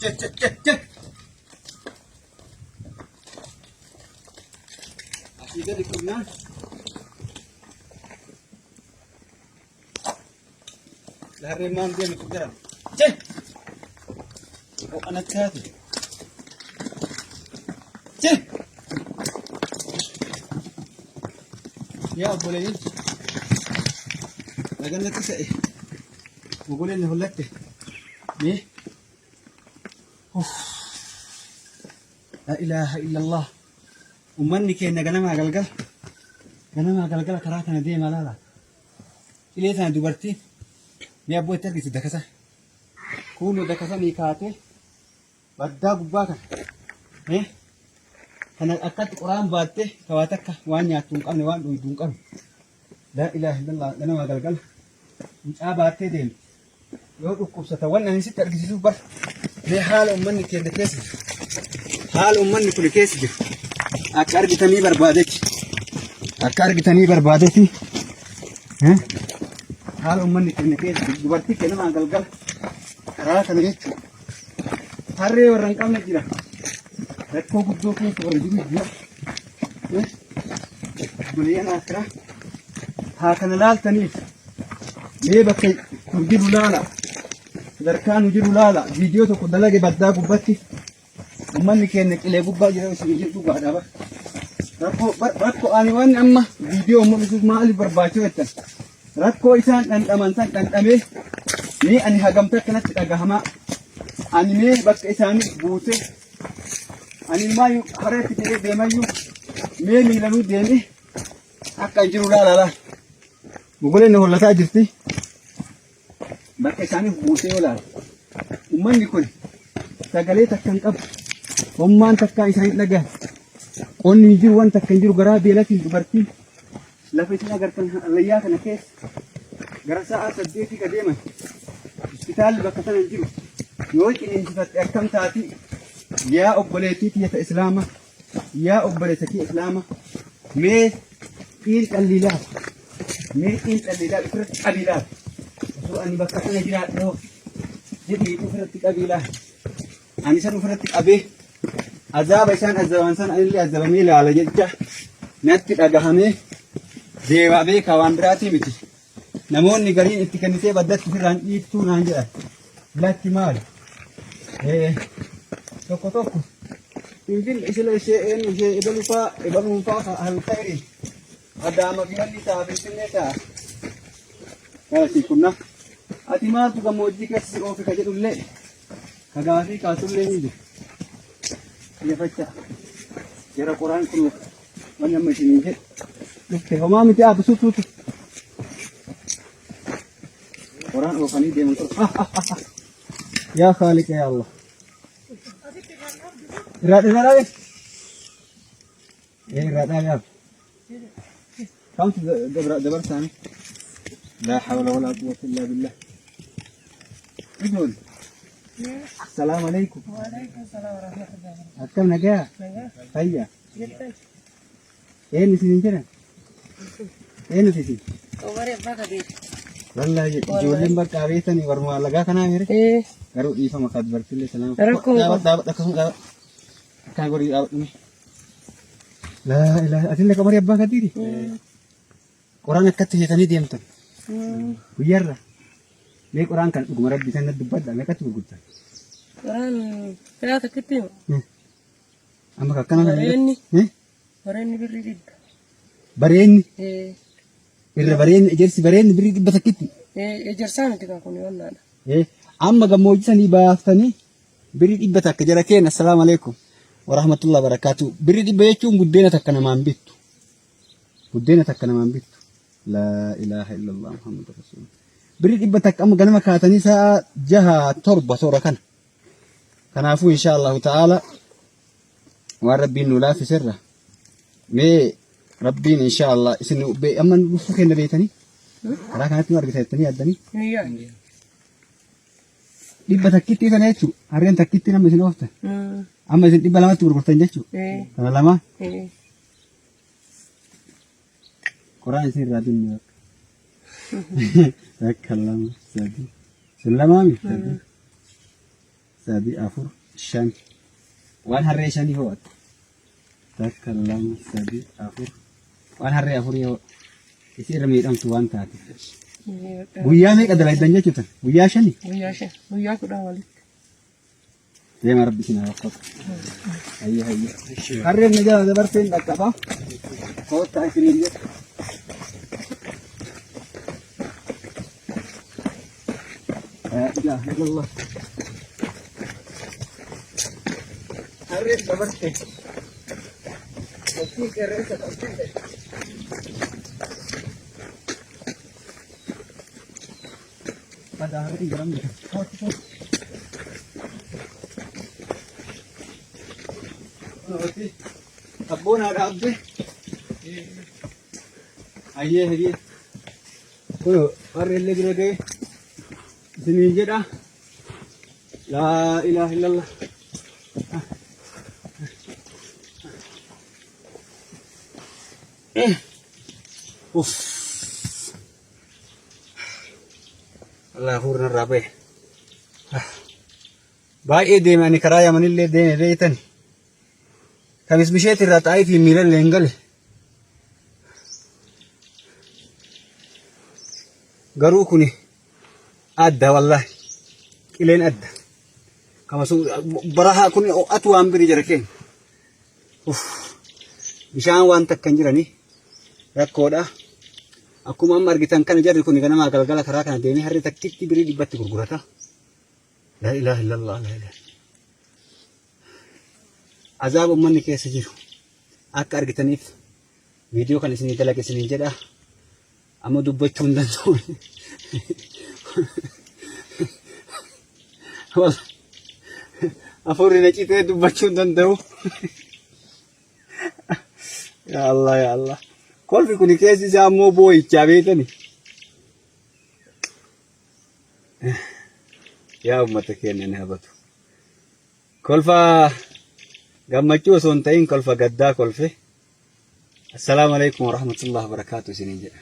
cek. Asli di kumna. Lahir man dia nak jalan. Cek. Oh anak hati. Cek. Ya boleh ini. Lagan nak kisah. Boleh ni hulak deh. Ni. La ilaha illallah. Umman ni kena ganam agalgal. Ganam agalgal karaa kana dia malala. Ile sana dubartii. Ni abboo itti argisiisa dakasa. Kuunu dakasa ni kaate. Baddaa gubbaa kana. Kana akkatti qoraan baatte kawaa takka waan nyaattu hin qabne waan dhuydu hin qabne. La ilaha illallah ganama agalgal. Mucaa baattee deemti. Yoo dhukkubsata waan ani sitti argisiisuuf bar. Mee haala ummanni keenya keessa jiru. Haala ummanni kun keessa jiru. Akka argitanii barbaadetti. Akka argitanii barbaadetti. Haala ummanni keenya keessa jiru. Dubartii keenya nama galgala. Karaa kana jechuudha. Harree warra hin qabne jira. Rakkoo guddoo keessa warra jiru jira. Buleeyyan akiraa. Haa kana laaltaniif. Mee bakka kun jiru laala. Sadarkaa nu jiru laala. Viidiyoo tokko dalage baddaa gubbatti. Ummanni keenya qilee gubbaa jira isin jirtu gaadhaaba. Rakkoo ani waan amma viidiyoo mul'isuuf maaliif barbaachuu jettan. Rakkoo isaan dhandhaman san dhandhamee mee ani hagamta kanatti dhagahamaa. Ani mee bakka isaanii buute. Ani maayu hareetti jedhee deemayyuu mee miilanuu deemee akka hin jiru laala. Mogoleen na hollataa jirti. Bakka isaanii buutee olaala. Ummanni kun sagalee takka hin qabu. Hommaan takka isaanii dhagahan. Qonni hin jiru waan takka hin jiru garaa beelatiin dubartiin lafa isin agartan allayyaa kana keessa gara sa'a 8 ka deeman. Hospitaalli bakka sana hin jiru. Yoo qineensifatte akkam taati yaa obboleettii tiyyata islaama yaa obboleessa kee islaama mee xiinxalliidhaaf mee xiinxalliidhaaf ifirratti qabiidhaaf osoo ani bakka sana jiraadhoo jedhii ifirratti qabiidhaaf ani san ifirratti qabee azaaba isaan azaban san anillee azabamee ilaala jecha natti dhagahamee deebaabee ka waan biraatii miti namoonni gariin itti kennitee baddatti firraan dhiiftuu naan jedhan latti maali tokko infin isla ishee ebalufaa halkayri adaama fihalli taafilfinne taa kasi kunna ati maaltu gammoojjii keessa si oofe ka jedhullee ka gaafii kaasullee ni jiru yafachaa jara qoraan kun waan amma isinii jedhe dhufte homaa miti aabisuutuutu qoraan oofanii deeman tura yaa khaaliqa yaa Allah Irada ya. Kamu dabar sana. La hawla wala quwwata illa billah. Idul. Assalamualaikum. Waalaikumsalam warahmatullahi wabarakatuh. Akkam nagaa? Fayya. Eenyu isin jira? Eenyu isin? Omar bakka beek. Wallahi ijoolleen bakka beetanii warma lagaa kanaa mire? Garuu dhiifama kad bartillee salaam. Dhaabat akkasuma dhaabat. Kan gori awak ni. La ilaha adilla kamar abbaa kadiri. Quraan akkatti jeetanii deemtan. Guyyarra. Mee quraan kan dhuguma rabbi sana dubbadha meeqatti gurgurtan? Quraan firaata kitti. Amma akkana Bareenni. Bareenni birrii dhibba. Bareenni. Irra bareenni ejersi bareenni birrii dhibba takkitti. Ejersaan itti kan kun wannaadha. Amma gammoojjisanii baaftanii birrii dhibba takka jara keenya assalaamu alaikum. Warahmatullahi wabarakatuh. Biri dhibba jechuun buddeena takka namaan bittu. Buddeena takka namaan bittu. La ilaha illallah Muhammadu Rasulullah. Biri dhibba takka amma ganama kaatanii sa'a 6-7 toora kana. Kanaafuu inshaallahu ta'ala waan rabbiin nu laafisirra. Mee rabbiin inshaallah isin amma dhufuu kenna beetanii. Karaa kanatti nu argiteettanii yaaddanii. Dhibba takkitti sana jechuun harreen takkitti nama isin ooftan. Amma isin dhibba lamatti gurgurtan jechuudha. Kana lama. Quraan isin irraa dinni bakka lama sadi. Sun lamaami. sadii afur shan waan harree shanii ho'atu takka lama sadii afur waan harree afurii ho'a isi irra miidhamtu waan taate guyyaa meeqa dalaydan jechuutan guyyaa shanii guyyaa kudhan walitti deema rabbi isin haa waffaqu hayya harreen na jala dabarseen dhaqqaba koottaa isiniin jedha إله إلا الله harreen dabarte waktii qeerransa qabdinde pada harreen garam jira abboon haadha abbe hayyee kun harreellee bira ga'e isiniin jedha laa ilaaha illallah Allah hurna rabe baay'ee deemani karaa yamanillee deeme beeytani kamis bisheet irraa xaa'ii fi miilallee hin gale garuu kuni adda wallahi qileen adda kama sun barahaa kun atu waan biri jira keen bishaan waan takkan jirani rakkoodha akkuma amma argitan kana jarri kun ganama galgala karaa kana deemee harree takkitti birii dhibbatti gurgurata la ilaha illallah la ilaha azaab ummanni keessa jiru akka argitaniif viidiyoo kan isinii dalage isiniin jedha amma dubbachuu hin danda'u afurri na citee dubbachuu hin danda'u yaa Allah kolfi kun keessi isaa ammoo boo'ichaa beekani yaa ummata keenya ni habatu kolfa gammachuu osoo hin ta'in kolfa gaddaa kolfe assalaamu alaykum wa rahmatullahi wa barakaatuh isiniin jedha